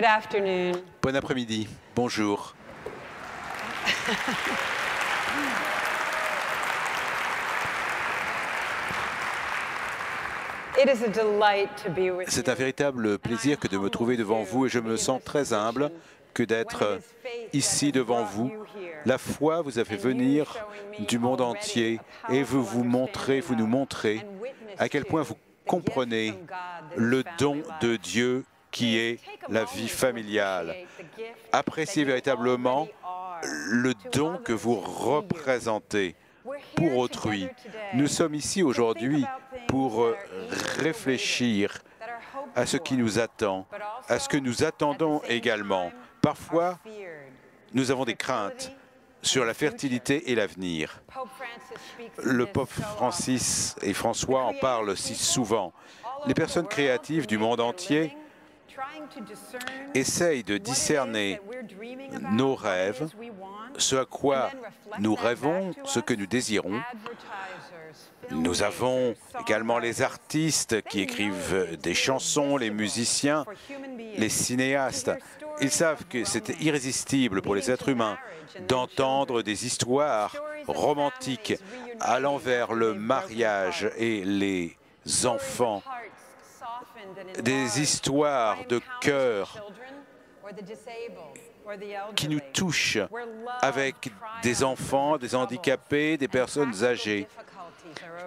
Good afternoon. Bon après-midi, bonjour. C'est un véritable plaisir que de me trouver devant vous et je me sens très humble que d'être ici devant vous. La foi vous a fait venir du monde entier et vous nous montrez à quel point vous comprenez le don de Dieu qui est la vie familiale. Appréciez véritablement le don que vous représentez pour autrui. Nous sommes ici aujourd'hui pour réfléchir à ce qui nous attend, à ce que nous attendons également. Parfois, nous avons des craintes sur la fertilité et l'avenir. Le pape Francis et François en parlent si souvent. Les personnes créatives du monde entier essayent de discerner nos rêves, ce à quoi nous rêvons, ce que nous désirons. Nous avons également les artistes qui écrivent des chansons, les musiciens, les cinéastes. Ils savent que c'est irrésistible pour les êtres humains d'entendre des histoires romantiques allant vers le mariage et les enfants, des histoires de cœur qui nous touchent avec des enfants, des handicapés, des personnes âgées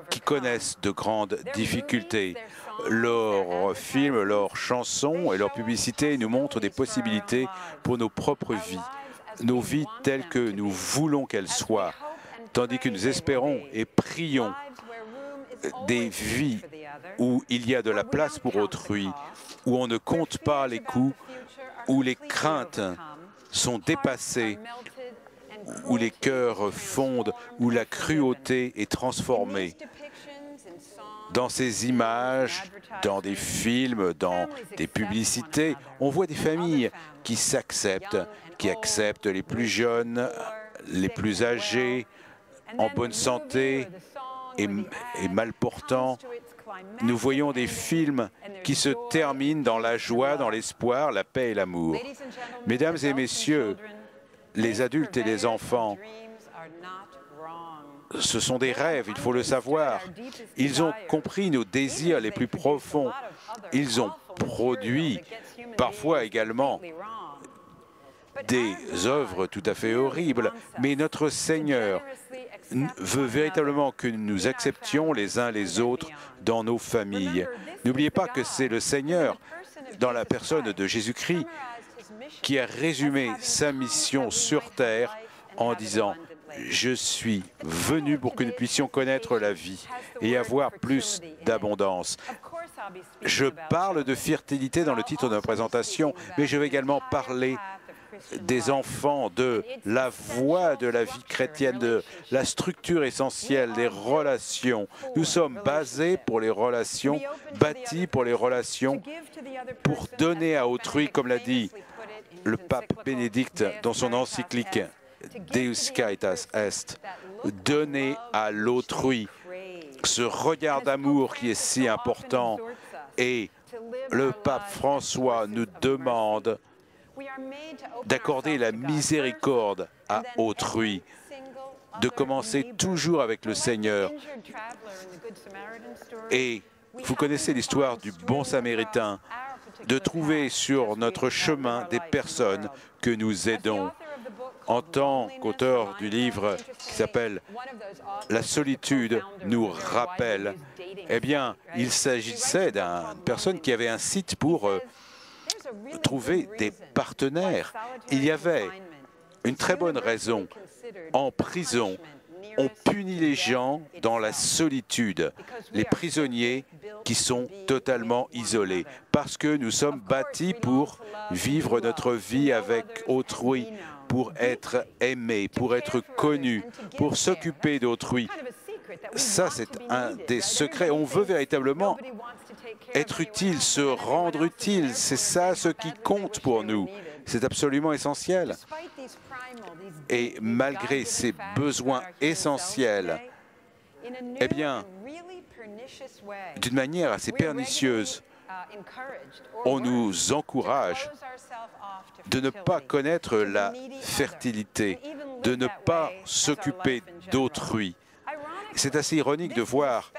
qui connaissent de grandes difficultés. Leurs films, leurs chansons et leurs publicités nous montrent des possibilités pour nos propres vies, nos vies telles que nous voulons qu'elles soient, tandis que nous espérons et prions des vies où il y a de la place pour autrui, où on ne compte pas les coups, où les craintes sont dépassées, où les cœurs fondent, où la cruauté est transformée. Dans ces images, dans des films, dans des publicités, on voit des familles qui s'acceptent, qui acceptent les plus jeunes, les plus âgés, en bonne santé et mal portants. Nous voyons des films qui se terminent dans la joie, dans l'espoir, la paix et l'amour. Mesdames et messieurs, les adultes et les enfants, ce sont des rêves, il faut le savoir. Ils ont compris nos désirs les plus profonds. Ils ont produit parfois également des œuvres tout à fait horribles. Mais notre Seigneur veut véritablement que nous acceptions les uns les autres dans nos familles. N'oubliez pas que c'est le Seigneur, dans la personne de Jésus-Christ, qui a résumé sa mission sur terre en disant « Je suis venu pour que nous puissions connaître la vie et avoir plus d'abondance ». Je parle de fertilité dans le titre de ma présentation, mais je vais également parler des enfants, de la voie de la vie chrétienne, de la structure essentielle des relations. Nous sommes basés pour les relations, bâtis pour les relations, pour donner à autrui, comme l'a dit le pape Bénédicte dans son encyclique Deus Caritas Est, donner à l'autrui ce regard d'amour qui est si important. Et le pape François nous demande d'accorder la miséricorde à autrui, de commencer toujours avec le Seigneur. Et vous connaissez l'histoire du bon Samaritain, de trouver sur notre chemin des personnes que nous aidons. En tant qu'auteur du livre qui s'appelle « La solitude nous rappelle », eh bien, il s'agissait d'une personne qui avait un site pour trouver des partenaires. Il y avait une très bonne raison. En prison, on punit les gens dans la solitude, les prisonniers qui sont totalement isolés, parce que nous sommes bâtis pour vivre notre vie avec autrui, pour être aimés, pour être connus, pour s'occuper d'autrui. Ça, c'est un des secrets. On veut véritablement être utile, se rendre utile. C'est ça ce qui compte pour nous. C'est absolument essentiel. Et malgré ces besoins essentiels, eh bien, d'une manière assez pernicieuse, on nous encourage de ne pas connaître la fertilité, de ne pas s'occuper d'autrui. C'est assez ironique de voir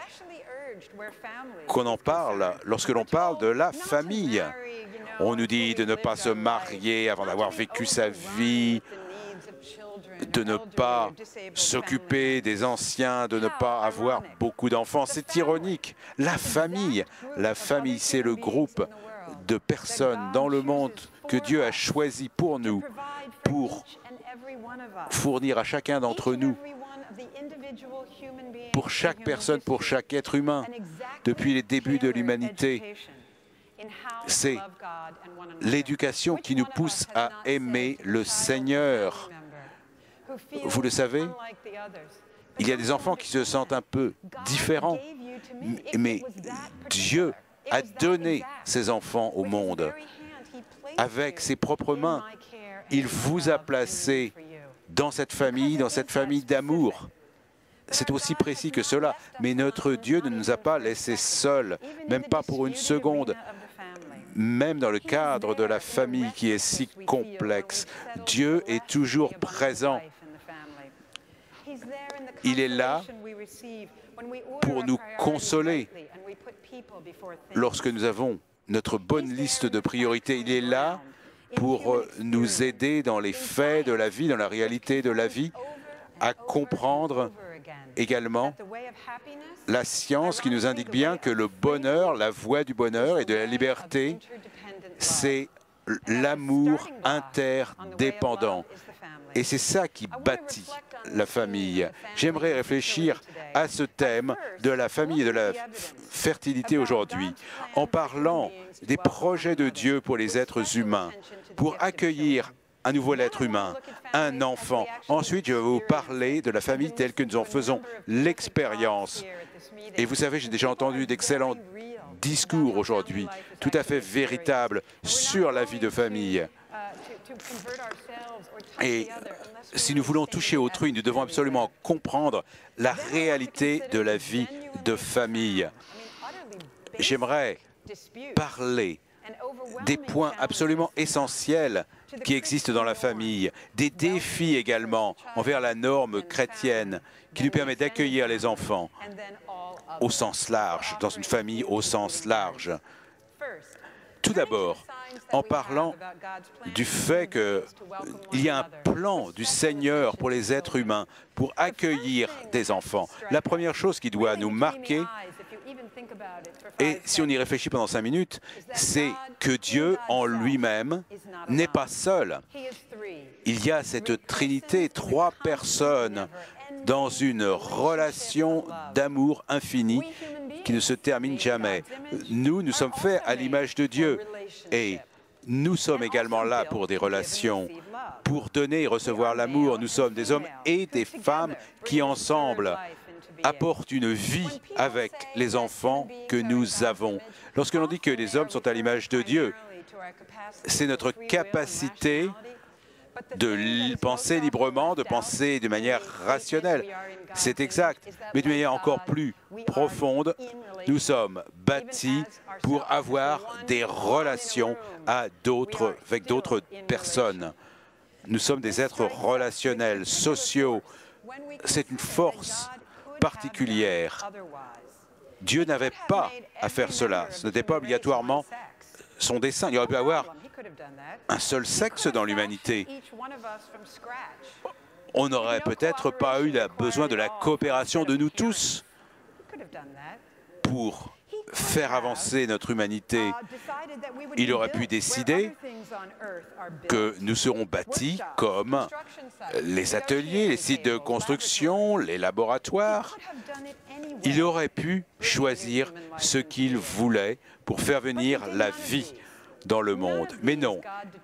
qu'on en parle lorsque l'on parle de la famille. On nous dit de ne pas se marier avant d'avoir vécu sa vie, de ne pas s'occuper des anciens, de ne pas avoir beaucoup d'enfants. C'est ironique. La famille, c'est le groupe de personnes dans le monde que Dieu a choisi pour nous, pour fournir à chacun d'entre nous, pour chaque personne, pour chaque être humain, depuis les débuts de l'humanité. C'est l'éducation qui nous pousse à aimer le Seigneur. Vous le savez, il y a des enfants qui se sentent un peu différents, mais Dieu a donné ces enfants au monde. Avec ses propres mains, il vous a placé dans cette famille d'amour. C'est aussi précis que cela, mais notre Dieu ne nous a pas laissés seuls, même pas pour une seconde. Même dans le cadre de la famille qui est si complexe, Dieu est toujours présent. Il est là pour nous consoler. Lorsque nous avons notre bonne liste de priorités, il est là pour nous aider dans les faits de la vie, dans la réalité de la vie, à comprendre également la science qui nous indique bien que le bonheur, la voie du bonheur et de la liberté, c'est l'amour interdépendant. Et c'est ça qui bâtit la famille. J'aimerais réfléchir à ce thème de la famille et de la fertilité aujourd'hui, en parlant des projets de Dieu pour les êtres humains, pour accueillir un nouvel être humain, un enfant. Ensuite, je vais vous parler de la famille telle que nous en faisons l'expérience. Et vous savez, j'ai déjà entendu d'excellents discours aujourd'hui, tout à fait véritables, sur la vie de famille. Et si nous voulons toucher autrui, nous devons absolument comprendre la réalité de la vie de famille. J'aimerais parler des points absolument essentiels qui existent dans la famille, des défis également envers la norme chrétienne qui nous permet d'accueillir les enfants au sens large, dans une famille au sens large. Tout d'abord, en parlant du fait qu'il y a un plan du Seigneur pour les êtres humains, pour accueillir des enfants. La première chose qui doit nous marquer, et si on y réfléchit pendant 5 minutes, c'est que Dieu en lui-même n'est pas seul. Il y a cette Trinité, 3 personnes dans une relation d'amour infini qui ne se termine jamais. Nous sommes faits à l'image de Dieu et nous sommes également là pour des relations, pour donner et recevoir l'amour. Nous sommes des hommes et des femmes qui ensemble apportent une vie avec les enfants que nous avons. Lorsque l'on dit que les hommes sont à l'image de Dieu, c'est notre capacité de penser librement, de penser de manière rationnelle. C'est exact, mais de manière encore plus profonde, nous sommes bâtis pour avoir des relations avec d'autres personnes. Nous sommes des êtres relationnels, sociaux. C'est une force particulière. Dieu n'avait pas à faire cela. Ce n'était pas obligatoirement son dessein. Il aurait pu avoir un seul sexe dans l'humanité. On n'aurait peut-être pas eu besoin de la coopération de nous tous pour faire avancer notre humanité. Il aurait pu décider que nous serons bâtis comme les ateliers, les sites de construction, les laboratoires. Il aurait pu choisir ce qu'il voulait pour faire venir la vie dans le monde. Mais non,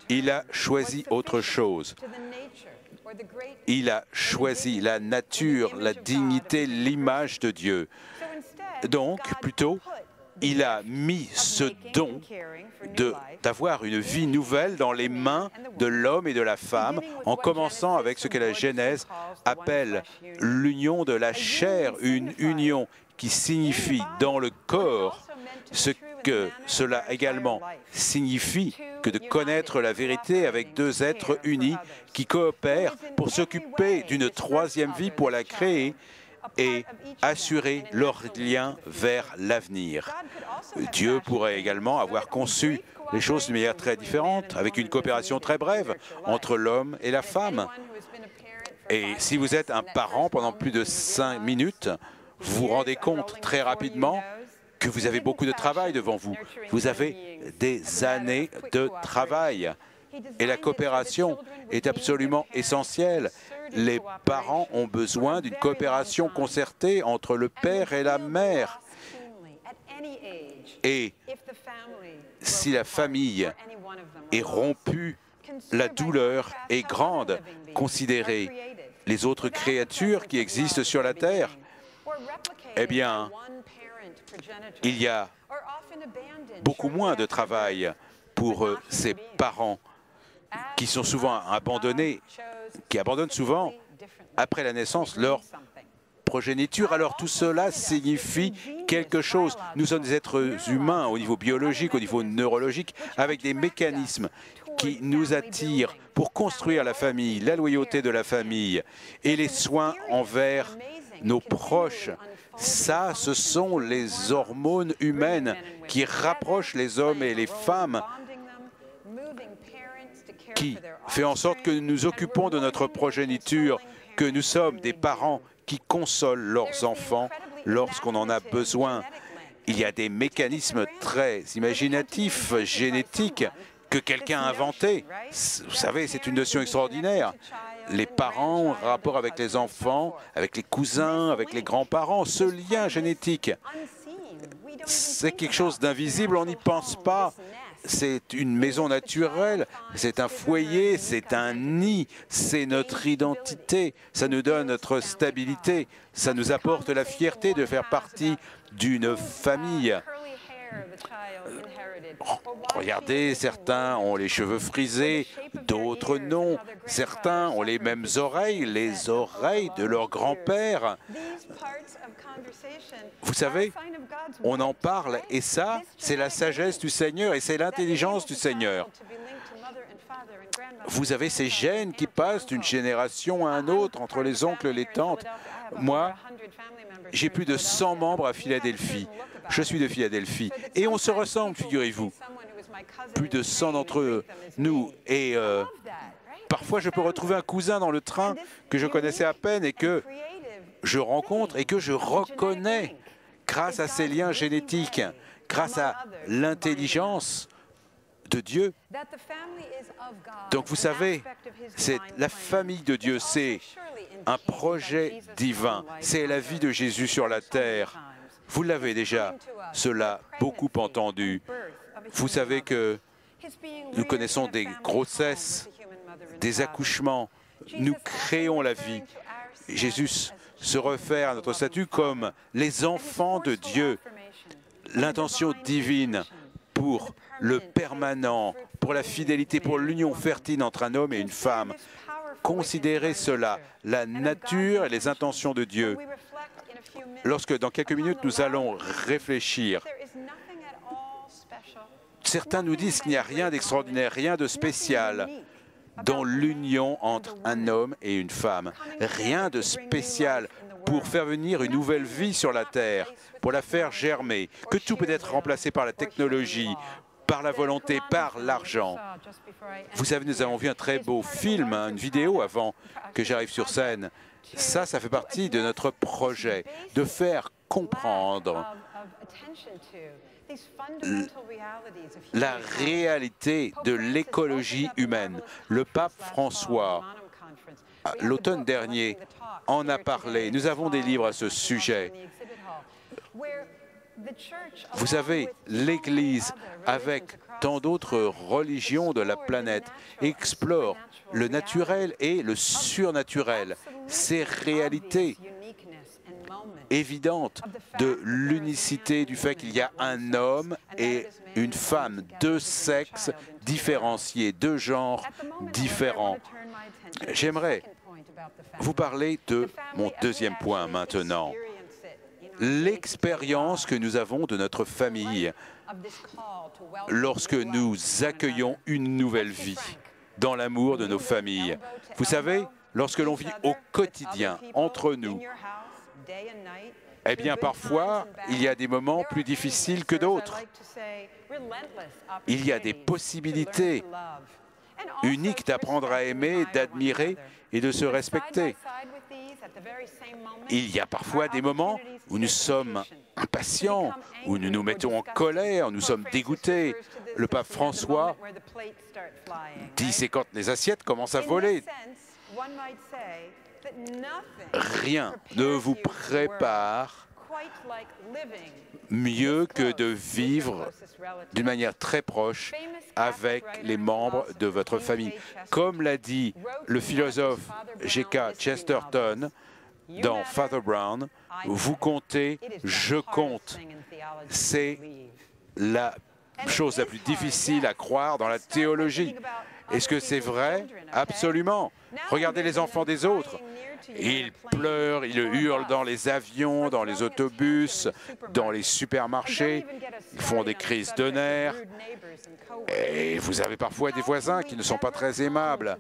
il a choisi autre chose. Il a choisi la nature, la dignité, l'image de Dieu. Donc, plutôt, il a mis ce don d'avoir une vie nouvelle dans les mains de l'homme et de la femme, en commençant avec ce que la Genèse appelle l'union de la chair, une union qui signifie dans le corps ce que cela également signifie que de connaître la vérité avec deux êtres unis qui coopèrent pour s'occuper d'une troisième vie, pour la créer et assurer leur lien vers l'avenir. Dieu pourrait également avoir conçu les choses d'une manière très différente, avec une coopération très brève entre l'homme et la femme. Et si vous êtes un parent pendant plus de 5 minutes, vous vous rendez compte très rapidement que vous avez beaucoup de travail devant vous. Vous avez des années de travail. Et la coopération est absolument essentielle. Les parents ont besoin d'une coopération concertée entre le père et la mère. Et si la famille est rompue, la douleur est grande. Considérez les autres créatures qui existent sur la terre. Eh bien, il y a beaucoup moins de travail pour ces parents qui sont souvent abandonnés, qui abandonnent souvent après la naissance leur progéniture. Alors tout cela signifie quelque chose. Nous sommes des êtres humains au niveau biologique, au niveau neurologique, avec des mécanismes qui nous attirent pour construire la famille, la loyauté de la famille et les soins envers nos proches. Ça, ce sont les hormones humaines qui rapprochent les hommes et les femmes, qui fait en sorte que nous nous occupons de notre progéniture, que nous sommes des parents qui consolent leurs enfants lorsqu'on en a besoin. Il y a des mécanismes très imaginatifs, génétiques, que quelqu'un a inventés. Vous savez, c'est une notion extraordinaire. Les parents ont un rapport avec les enfants, avec les cousins, avec les grands-parents. Ce lien génétique, c'est quelque chose d'invisible, on n'y pense pas. C'est une maison naturelle, c'est un foyer, c'est un nid, c'est notre identité. Ça nous donne notre stabilité, ça nous apporte la fierté de faire partie d'une famille. Regardez, certains ont les cheveux frisés, d'autres non. Certains ont les mêmes oreilles, les oreilles de leur grand-père. Vous savez, on en parle et ça, c'est la sagesse du Seigneur et c'est l'intelligence du Seigneur. Vous avez ces gènes qui passent d'une génération à une autre entre les oncles et les tantes. Moi, j'ai plus de 100 membres à Philadelphie. Je suis de Philadelphie. Et on se ressemble, figurez-vous. Plus de 100 d'entre nous. Et parfois, je peux retrouver un cousin dans le train que je connaissais à peine et que je rencontre et que je reconnais grâce à ces liens génétiques, grâce à l'intelligence de Dieu. Donc vous savez, c'est la famille de Dieu, c'est un projet divin, c'est la vie de Jésus sur la terre. Vous l'avez déjà, cela, beaucoup entendu. Vous savez que nous connaissons des grossesses, des accouchements, nous créons la vie. Jésus se réfère à notre statut comme les enfants de Dieu, l'intention divine pour le permanent, pour la fidélité, pour l'union fertile entre un homme et une femme. Considérez cela, la nature et les intentions de Dieu. Lorsque, dans quelques minutes, nous allons réfléchir, certains nous disent qu'il n'y a rien d'extraordinaire, rien de spécial dans l'union entre un homme et une femme. Rien de spécial pour faire venir une nouvelle vie sur la terre, pour la faire germer, que tout peut être remplacé par la technologie, par la volonté, par l'argent. Vous savez, nous avons vu un très beau film, une vidéo avant que j'arrive sur scène. Ça fait partie de notre projet, de faire comprendre la réalité de l'écologie humaine. Le pape François, l'automne dernier, en a parlé. Nous avons des livres à ce sujet. Vous savez, l'Église, avec tant d'autres religions de la planète, explore le naturel et le surnaturel, ces réalités évidentes de l'unicité du fait qu'il y a un homme et une femme, deux sexes différenciés, deux genres différents. J'aimerais vous parler de mon deuxième point maintenant. l'expérience que nous avons de notre famille lorsque nous accueillons une nouvelle vie dans l'amour de nos familles. Vous savez, lorsque l'on vit au quotidien entre nous, eh bien, parfois, il y a des moments plus difficiles que d'autres. Il y a des possibilités uniques d'apprendre à aimer, d'admirer et de se respecter. Il y a parfois des moments où nous sommes impatients, où nous nous mettons en colère, nous sommes dégoûtés. Le pape François dit c'est quand les assiettes commencent à voler. Rien ne vous prépare mieux que de vivre d'une manière très proche avec les membres de votre famille. Comme l'a dit le philosophe G.K. Chesterton dans Father Brown, vous comptez, je compte. C'est la chose la plus difficile à croire dans la théologie. Est-ce que c'est vrai? Absolument. Regardez les enfants des autres. Ils pleurent, ils hurlent dans les avions, dans les autobus, dans les supermarchés. Ils font des crises de nerfs. Et vous avez parfois des voisins qui ne sont pas très aimables.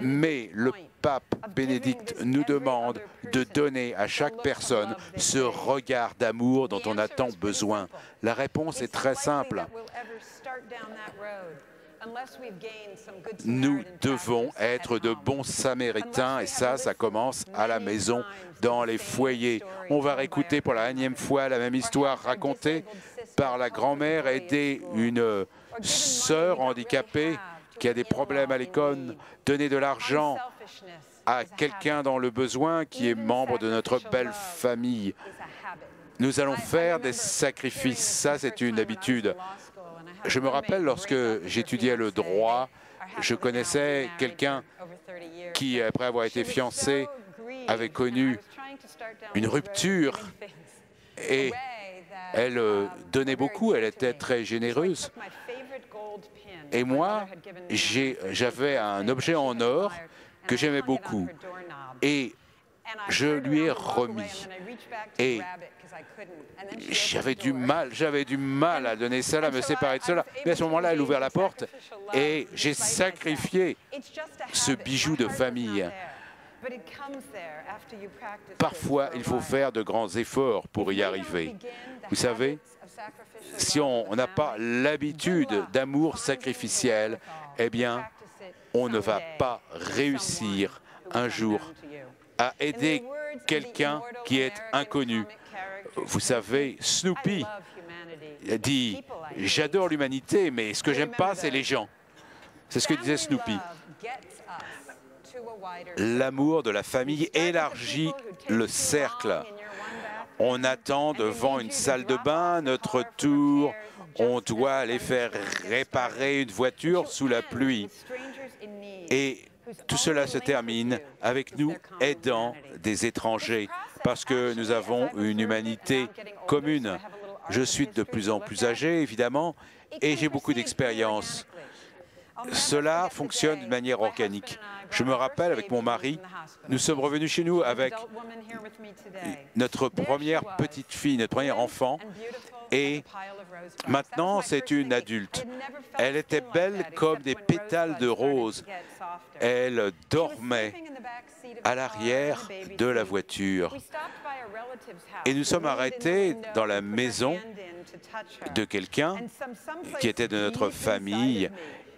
Mais le pape Bénédicte nous demande de donner à chaque personne ce regard d'amour dont on a tant besoin. La réponse est très simple. Nous devons être de bons Samaritains et ça commence à la maison, dans les foyers. On va réécouter pour la 1e fois la même histoire racontée par la grand-mère aider une sœur handicapée qui a des problèmes à l'école, donner de l'argent à quelqu'un dans le besoin qui est membre de notre belle famille. Nous allons faire des sacrifices, ça c'est une habitude. Je me rappelle lorsque j'étudiais le droit, je connaissais quelqu'un qui, après avoir été fiancé, avait connu une rupture et elle donnait beaucoup, elle était très généreuse. Et moi, j'avais un objet en or que j'aimais beaucoup et je lui ai remis. Et j'avais du mal à donner cela, à me séparer de cela. Mais à ce moment-là, elle a ouvert la porte et j'ai sacrifié ce bijou de famille. Parfois, il faut faire de grands efforts pour y arriver. Vous savez, si on n'a pas l'habitude d'amour sacrificiel, eh bien, on ne va pas réussir un jour à aider quelqu'un qui est inconnu. Vous savez, Snoopy dit « J'adore l'humanité, mais ce que j'aime pas, c'est les gens ». C'est ce que disait Snoopy. L'amour de la famille élargit le cercle. On attend devant une salle de bain, notre tour, on doit aller faire réparer une voiture sous la pluie. Et tout cela se termine avec nous aidant des étrangers, parce que nous avons une humanité commune. Je suis de plus en plus âgé, évidemment, et j'ai beaucoup d'expérience. Cela fonctionne d'une manière organique. Je me rappelle, avec mon mari, nous sommes revenus chez nous avec notre première petite fille, notre premier enfant, et maintenant c'est une adulte. Elle était belle comme des pétales de rose. Elle dormait à l'arrière de la voiture. Et nous sommes arrêtés dans la maison de quelqu'un qui était de notre famille.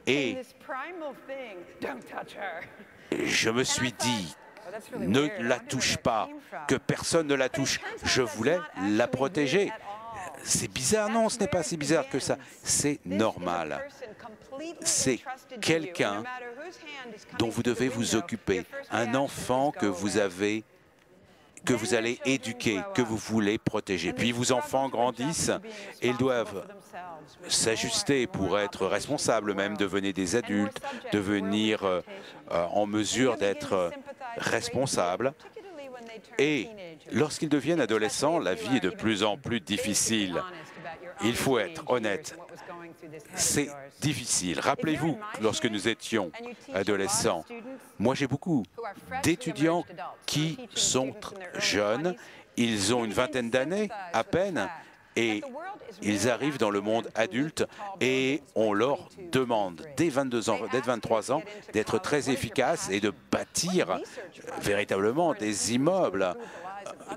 Et je me suis dit, ne la touche pas, que personne ne la touche. Je voulais la protéger. C'est bizarre, non, ce n'est pas si bizarre que ça. C'est normal. C'est quelqu'un dont vous devez vous occuper, un enfant que vous allez éduquer, que vous voulez protéger. Puis vos enfants grandissent et ils doivent s'ajuster pour être responsables, même devenir des adultes, devenir en mesure d'être responsables. Et lorsqu'ils deviennent adolescents, la vie est de plus en plus difficile. Il faut être honnête. C'est difficile. Rappelez-vous, lorsque nous étions adolescents, moi j'ai beaucoup d'étudiants qui sont jeunes Ils ont une vingtaine d'années à peine et ils arrivent dans le monde adulte et on leur demande dès 22 ans, dès 23 ans d'être très efficaces et de bâtir véritablement des immeubles.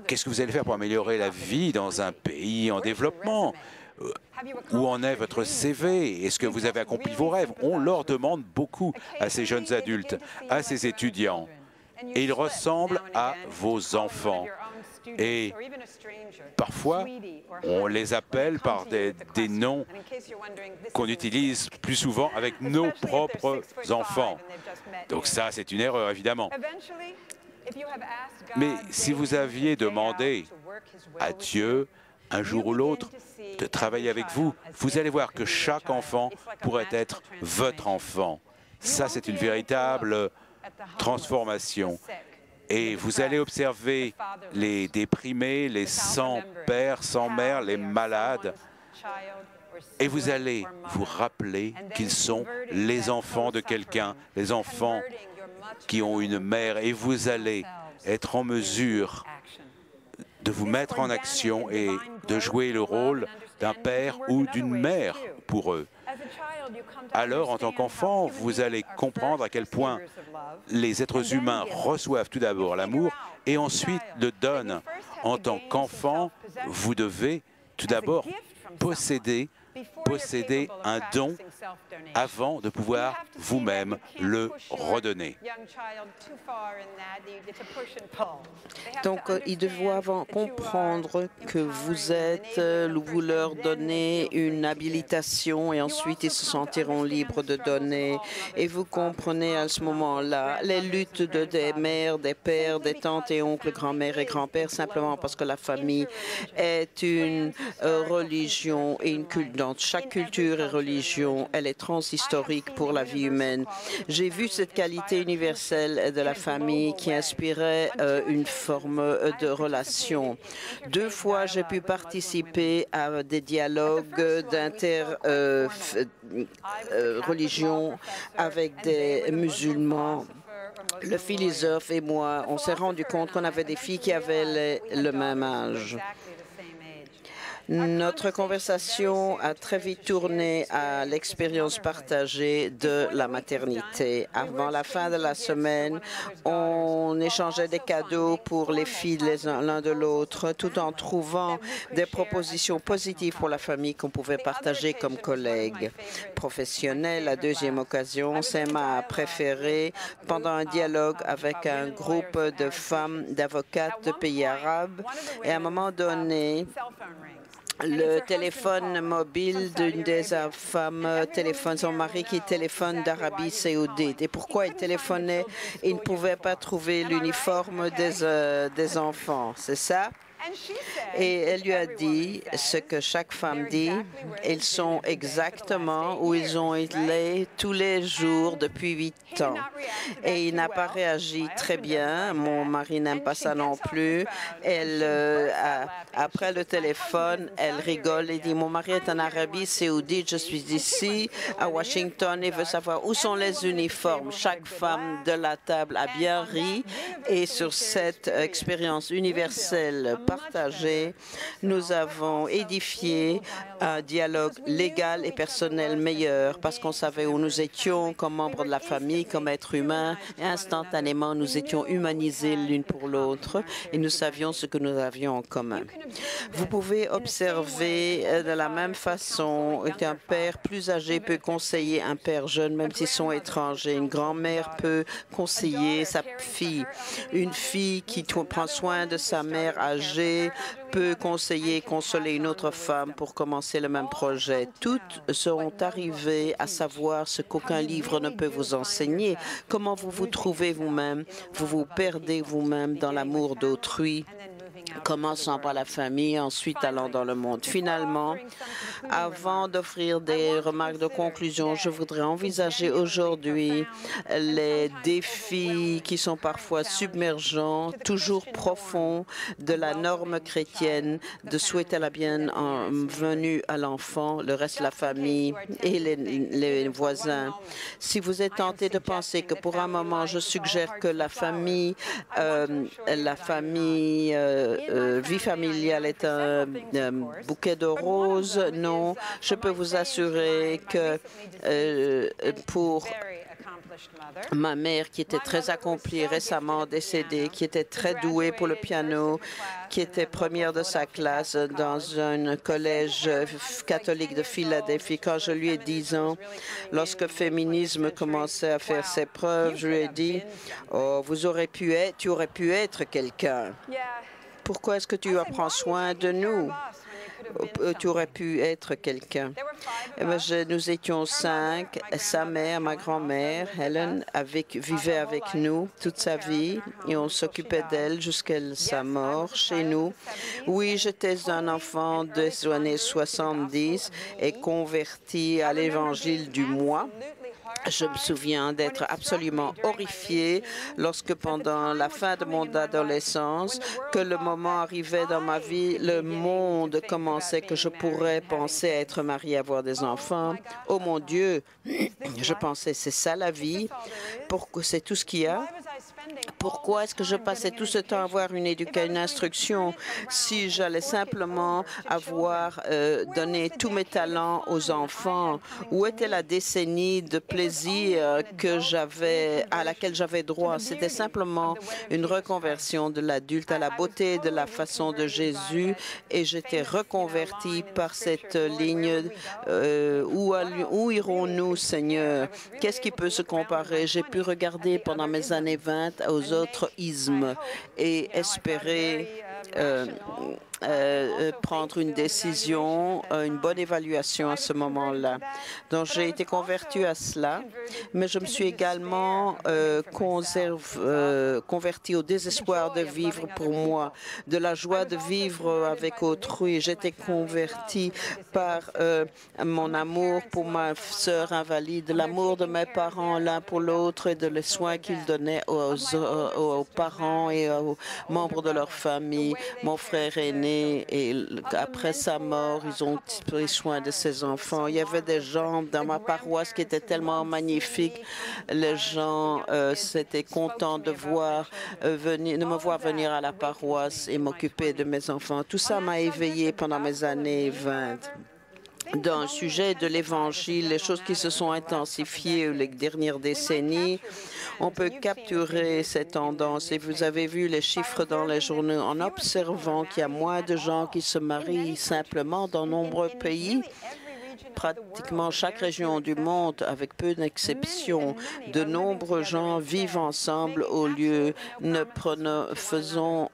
Qu'est-ce que vous allez faire pour améliorer la vie dans un pays en développement? Où en est votre CV? Est-ce que vous avez accompli vos rêves? On leur demande beaucoup à ces jeunes adultes, à ces étudiants. Et ils ressemblent à vos enfants. Et parfois, on les appelle par des noms qu'on utilise plus souvent avec nos propres enfants. Donc ça, c'est une erreur, évidemment. Mais si vous aviez demandé à Dieu, un jour ou l'autre, de travailler avec vous, vous allez voir que chaque enfant pourrait être votre enfant. Ça, c'est une véritable transformation. Et vous allez observer les déprimés, les sans père, sans mère, les malades. Et vous allez vous rappeler qu'ils sont les enfants de quelqu'un, les enfants qui ont une mère. Et vous allez être en mesure de vous mettre en action et de jouer le rôle d'un père ou d'une mère pour eux. Alors, en tant qu'enfant, vous allez comprendre à quel point les êtres humains reçoivent tout d'abord l'amour et ensuite le donnent. En tant qu'enfant, vous devez tout d'abord posséder un don avant de pouvoir vous-même le redonner. Donc, ils doivent comprendre que vous leur donnez une habilitation et ensuite ils se sentiront libres de donner. Et vous comprenez à ce moment-là les luttes des mères, des pères, des tantes et oncles, grand-mères et grands-pères, simplement parce que la famille est une religion et une culture. Dans chaque culture et religion, elle est transhistorique pour la vie humaine. J'ai vu cette qualité universelle de la famille qui inspirait une forme de relation. 2 fois, j'ai pu participer à des dialogues d'inter-religion avec des musulmans. Le philosophe et moi, on s'est rendu compte qu'on avait des filles qui avaient le même âge. Notre conversation a très vite tourné à l'expérience partagée de la maternité. Avant la fin de la semaine, on échangeait des cadeaux pour les filles l'un de l'autre, tout en trouvant des propositions positives pour la famille qu'on pouvait partager comme collègues professionnels. La deuxième occasion, c'est ma préférée pendant un dialogue avec un groupe de femmes d'avocates de pays arabes. Et à un moment donné, le téléphone mobile d'une des femmes téléphone son mari qui téléphone d'Arabie Saoudite. Et pourquoi il téléphonait? Il ne pouvait pas trouver l'uniforme des enfants, c'est ça? Et elle lui a dit ce que chaque femme dit. Ils sont exactement où ils ont été tous les jours depuis 8 ans. Et il n'a pas réagi très bien. Mon mari n'aime pas ça non plus. Après le téléphone, elle rigole et dit « Mon mari est en Arabie Saoudite. Je suis ici à Washington et veut savoir où sont les uniformes. » Chaque femme de la table a bien ri. Et sur cette expérience universelle partagée, nous avons édifié un dialogue légal et personnel meilleur parce qu'on savait où nous étions comme membres de la famille, comme êtres humains. Et instantanément, nous étions humanisés l'une pour l'autre et nous savions ce que nous avions en commun. Vous pouvez observer de la même façon qu'un père plus âgé peut conseiller un père jeune, même s'ils sont étrangers. Une grand-mère peut conseiller sa fille. Une fille qui prend soin de sa mère âgée peut conseiller et consoler une autre femme pour commencer le même projet. Toutes seront arrivées à savoir ce qu'aucun livre ne peut vous enseigner. Comment vous vous trouvez vous-même, vous vous perdez vous-même dans l'amour d'autrui, commençant par la famille, ensuite allant dans le monde. Finalement, Avant d'offrir des remarques de conclusion, je voudrais envisager aujourd'hui les défis qui sont parfois submergents, toujours profonds de la norme chrétienne de souhaiter la bienvenue à l'enfant, le reste de la famille et les voisins. Si vous êtes tenté de penser que pour un moment, je suggère que la famille vie familiale est un bouquet de roses, non. Je peux vous assurer que pour ma mère, qui était très accomplie, récemment décédée, qui était très douée pour le piano, qui était première de sa classe dans un collège catholique de Philadelphie. Quand je lui ai 10 ans, lorsque le féminisme commençait à faire ses preuves, je lui ai dit, « Oh, tu aurais pu être quelqu'un. Pourquoi est-ce que tu prends soin de nous? Tu aurais pu être quelqu'un. » Nous étions 5. Sa mère, ma grand-mère, Helen, vivait avec nous toute sa vie et on s'occupait d'elle jusqu'à sa mort chez nous. Oui, j'étais un enfant des années 70 et converti à l'évangile du moi. Je me souviens d'être absolument horrifiée lorsque, pendant la fin de mon adolescence, que le moment arrivait dans ma vie, le monde commençait, que je pourrais penser à être mariée, avoir des enfants. Oh mon Dieu, je pensais, c'est ça la vie? Pourquoi c'est tout ce qu'il y a? Pourquoi est-ce que je passais tout ce temps à avoir une instruction si j'allais simplement avoir donné tous mes talents aux enfants? Où était la décennie de plaisir à laquelle j'avais droit? C'était simplement une reconversion de l'adulte à la beauté de la façon de Jésus et j'étais reconvertie par cette ligne. Où irons-nous, Seigneur? Qu'est-ce qui peut se comparer? J'ai pu regarder pendant mes années 20 aux autres ismes et espérer prendre une décision, une bonne évaluation à ce moment-là. Donc, j'ai été convertie à cela, mais je me suis également convertie au désespoir de vivre pour moi, de la joie de vivre avec autrui. J'étais convertie par mon amour pour ma sœur invalide, l'amour de mes parents l'un pour l'autre et de les soins qu'ils donnaient aux parents et aux membres de leur famille. Mon frère aîné, et après sa mort, ils ont pris soin de ses enfants. Il y avait des gens dans ma paroisse qui étaient tellement magnifiques. Les gens s'étaient contents de me voir venir à la paroisse et m'occuper de mes enfants. Tout ça m'a éveillée pendant mes années 20. Dans le sujet de l'Évangile, les choses qui se sont intensifiées les dernières décennies, on peut capturer ces tendances. Et vous avez vu les chiffres dans les journaux en observant qu'il y a moins de gens qui se marient simplement dans nombreux pays. Pratiquement chaque région du monde, avec peu d'exceptions, de nombreux gens vivent ensemble au lieu ne faisant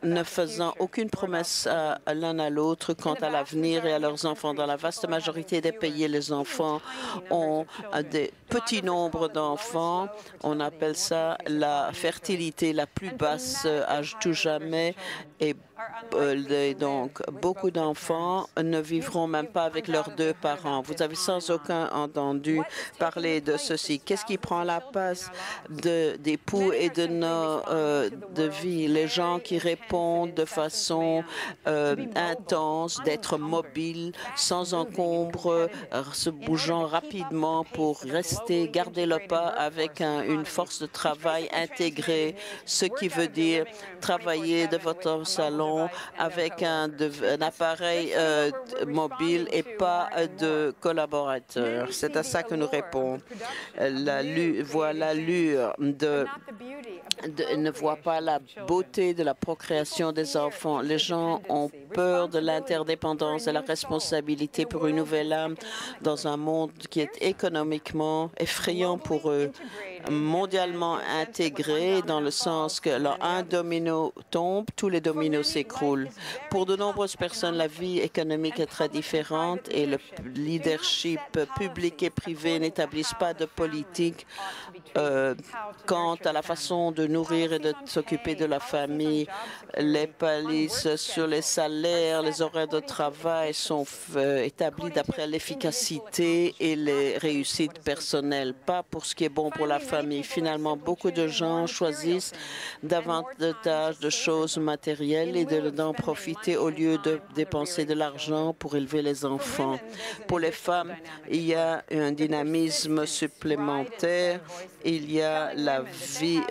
aucune promesse à l'un à l'autre quant à l'avenir et à leurs enfants. Dans la vaste majorité des pays, les enfants ont des petits nombres d'enfants. On appelle ça la fertilité la plus basse à tout jamais. Et donc, beaucoup d'enfants ne vivront même pas avec leurs 2 parents. Vous avez sans aucun entendu parler de ceci. Qu'est-ce qui prend la place d'époux et de vie? Les gens qui répondent de façon intense, d'être mobiles, sans encombre, se bougeant rapidement pour garder le pas avec une force de travail intégrée, ce qui veut dire travailler de votre salon avec un appareil mobile et pas de collaborateurs. C'est à ça que nous répondons. L'allure ne voit pas la beauté de la procréation des enfants. Les gens ont peur de l'interdépendance et la responsabilité pour une nouvelle âme dans un monde qui est économiquement effrayant pour eux. mondialement intégrée dans le sens que lorsqu'un domino tombe, tous les dominos s'écroulent. Pour de nombreuses personnes, la vie économique est très différente et le leadership public et privé n'établissent pas de politique quant à la façon de nourrir et de s'occuper de la famille. Les polices sur les salaires, les horaires de travail sont établis d'après l'efficacité et les réussites personnelles, pas pour ce qui est bon pour la famille. Finalement, beaucoup de gens choisissent davantage de choses matérielles et d'en profiter au lieu de dépenser de l'argent pour élever les enfants. Pour les femmes, il y a un dynamisme supplémentaire. Il y a la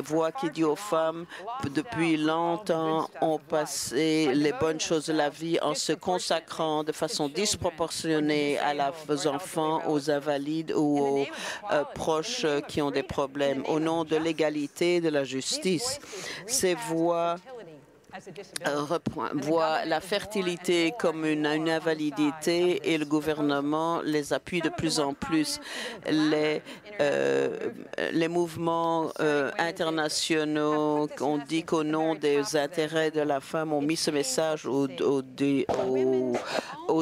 voix qui dit aux femmes, depuis longtemps, ont passé les bonnes choses de la vie en se consacrant de façon disproportionnée aux enfants, aux invalides ou aux proches qui ont des problèmes. Au nom de l'égalité, de la justice, ces voix voient la fertilité comme une invalidité et le gouvernement les appuie de plus en plus. Les mouvements internationaux ont dit qu'au nom des intérêts de la femme ont mis ce message au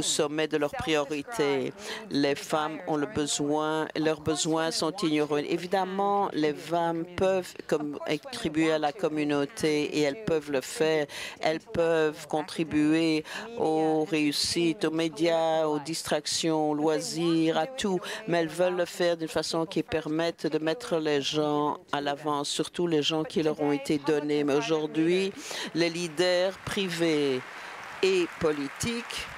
sommet de leurs priorités. Les femmes ont le besoin, leurs besoins sont ignorés. Évidemment, les femmes peuvent contribuer à la communauté et elles peuvent le faire. Elles peuvent contribuer aux réussites, aux médias, aux distractions, aux loisirs, à tout, mais elles veulent le faire d'une façon qui permette de mettre les gens à l'avant, surtout les gens qui leur ont été donnés. Mais aujourd'hui, les leaders privés et politiques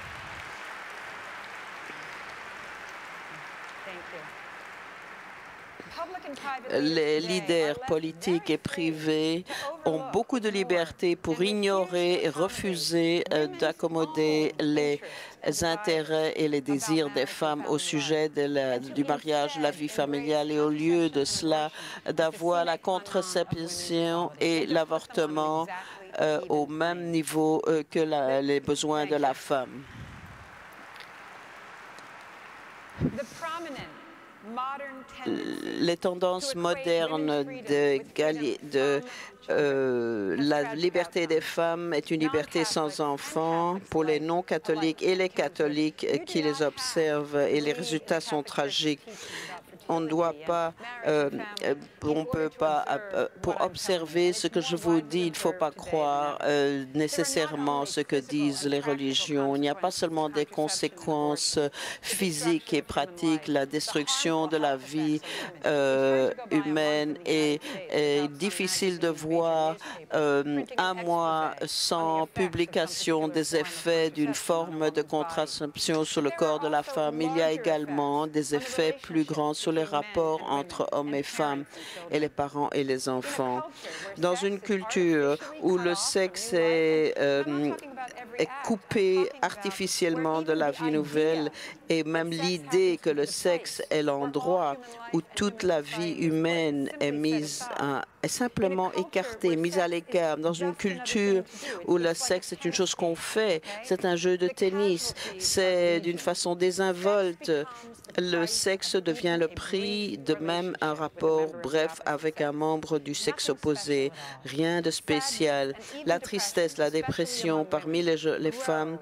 les leaders politiques et privés ont beaucoup de liberté pour ignorer et refuser d'accommoder les intérêts et les désirs des femmes au sujet du mariage, de la vie familiale, et au lieu de cela, d'avoir la contraception et l'avortement au même niveau que les besoins de la femme. Les tendances modernes de la liberté des femmes est une liberté sans enfants pour les non-catholiques et les catholiques qui les observent, et les résultats sont tragiques. On ne doit pas, on peut pas, pour observer ce que je vous dis, il ne faut pas croire nécessairement ce que disent les religions. Il n'y a pas seulement des conséquences physiques et pratiques, la destruction de la vie humaine est difficile de voir un mois sans publication des effets d'une forme de contraception sur le corps de la femme. Il y a également des effets plus grands sur les rapports entre hommes et femmes et les parents et les enfants. Dans une culture où le sexe est coupé artificiellement de la vie nouvelle, et même l'idée que le sexe est l'endroit où toute la vie humaine est simplement écartée, mise à l'écart. Dans une culture où le sexe est une chose qu'on fait, c'est un jeu de tennis, c'est d'une façon désinvolte. Le sexe devient le prix, de même un rapport bref avec un membre du sexe opposé. Rien de spécial. La tristesse, la dépression parmi les femmes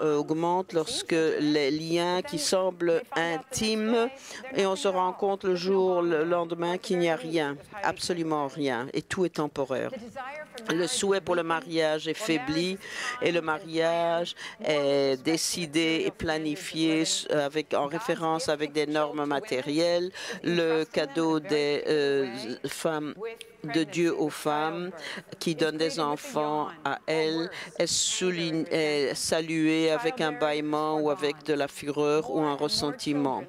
augmentent lorsque les liens qui semblent intimes, et on se rend compte le lendemain qu'il n'y a rien, absolument rien, et tout est temporaire. Le souhait pour le mariage est faibli et le mariage est décidé et planifié en référence avec des normes matérielles. Le cadeau des femmes de Dieu aux femmes qui donnent des enfants à elles est salué avec un bâillement ou avec de la fureur ou un ressentiment.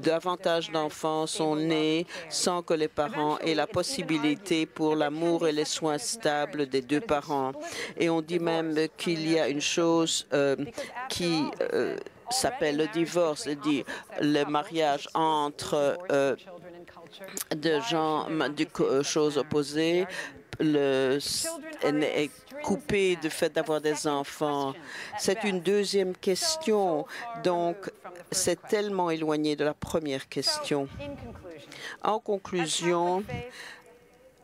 Davantage d'enfants sont nés sans que les parents aient la possibilité pour l'amour et les soins stables des deux parents. Et on dit même qu'il y a une chose qui s'appelle le divorce, le mariage entre de choses opposées. coupé du fait d'avoir des enfants? C'est une deuxième question, donc c'est tellement éloigné de la première question. En conclusion,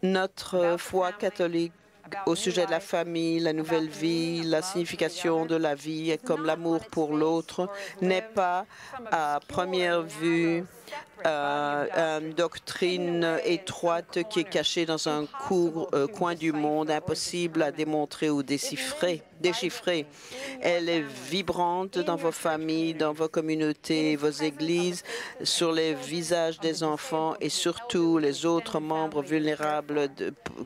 notre foi catholique au sujet de la famille, la nouvelle vie, la signification de la vie, comme l'amour pour l'autre, n'est pas à première vue une doctrine étroite qui est cachée dans un coin du monde, impossible à démontrer ou déchiffrer. Elle est vibrante dans vos familles, dans vos communautés, vos églises, sur les visages des enfants et surtout les autres membres vulnérables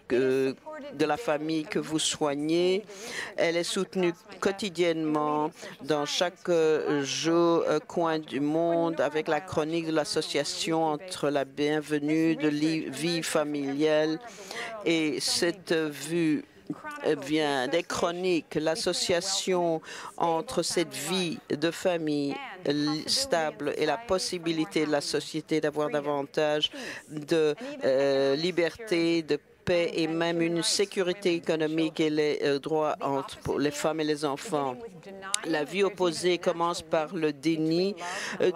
de la famille que vous soignez. Elle est soutenue quotidiennement dans chaque coin du monde avec la chronique de l'association entre la bienvenue de vie familiale et cette vue vient des chroniques, l'association entre cette vie de famille stable et la possibilité de la société d'avoir davantage de liberté, de paix et même une sécurité économique et les droits pour les femmes et les enfants. La vie opposée commence par le déni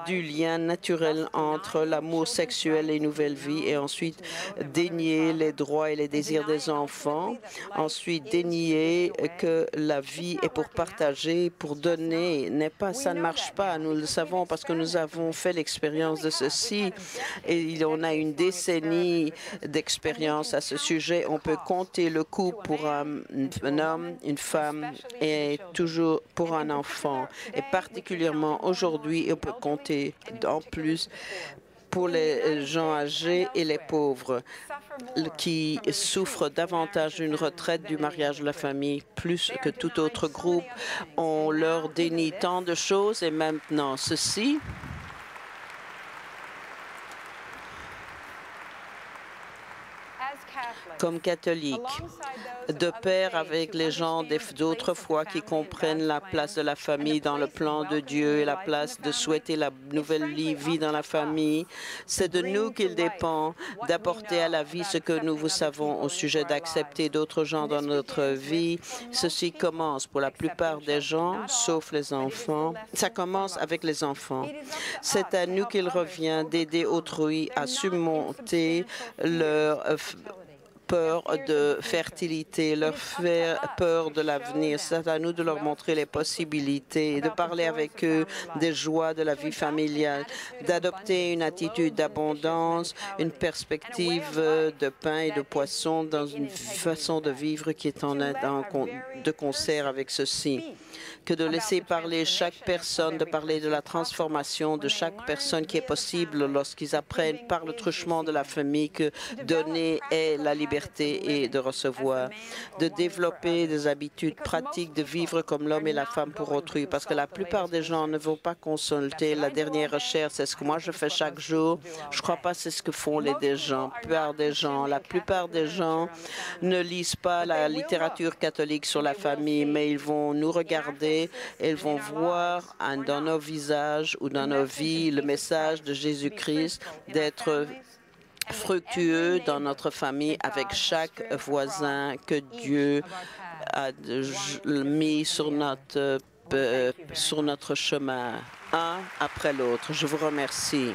du lien naturel entre l'amour sexuel et une nouvelle vie et ensuite dénier les droits et les désirs des enfants. Ensuite, dénier que la vie est pour partager, pour donner. Ça ne marche pas. Nous le savons parce que nous avons fait l'expérience de ceci et on a une décennie d'expérience à ce sujet. On peut compter le coût pour un homme, une femme et toujours pour un enfant. Et particulièrement aujourd'hui, on peut compter en plus pour les gens âgés et les pauvres qui souffrent davantage d'une retraite du mariage de la famille plus que tout autre groupe. On leur dénie tant de choses et maintenant ceci. Comme catholique, de pair avec les gens d'autres foi qui comprennent la place de la famille dans le plan de Dieu et la place de souhaiter la nouvelle vie dans la famille, c'est de nous qu'il dépend d'apporter à la vie ce que nous savons au sujet d'accepter d'autres gens dans notre vie. Ceci commence pour la plupart des gens, sauf les enfants. Ça commence avec les enfants. C'est à nous qu'il revient d'aider autrui à surmonter leur peur de fertilité, leur peur de l'avenir. C'est à nous de leur montrer les possibilités, de parler avec eux des joies de la vie familiale, d'adopter une attitude d'abondance, une perspective de pain et de poisson dans une façon de vivre qui est de concert avec ceci. Que de laisser parler chaque personne, de parler de la transformation de chaque personne qui est possible lorsqu'ils apprennent par le truchement de la famille que donner est la liberté et de recevoir, de développer des habitudes pratiques de vivre comme l'homme et la femme pour autrui, parce que la plupart des gens ne vont pas consulter la dernière recherche. C'est ce que moi je fais chaque jour. Je ne crois pas que c'est ce que font la plupart des gens ne lisent pas la littérature catholique sur la famille, mais ils vont nous regarder. Elles vont voir dans nos visages ou dans nos vies le message de Jésus-Christ d'être fructueux dans notre famille avec chaque voisin que Dieu a mis sur notre chemin, un après l'autre. Je vous remercie.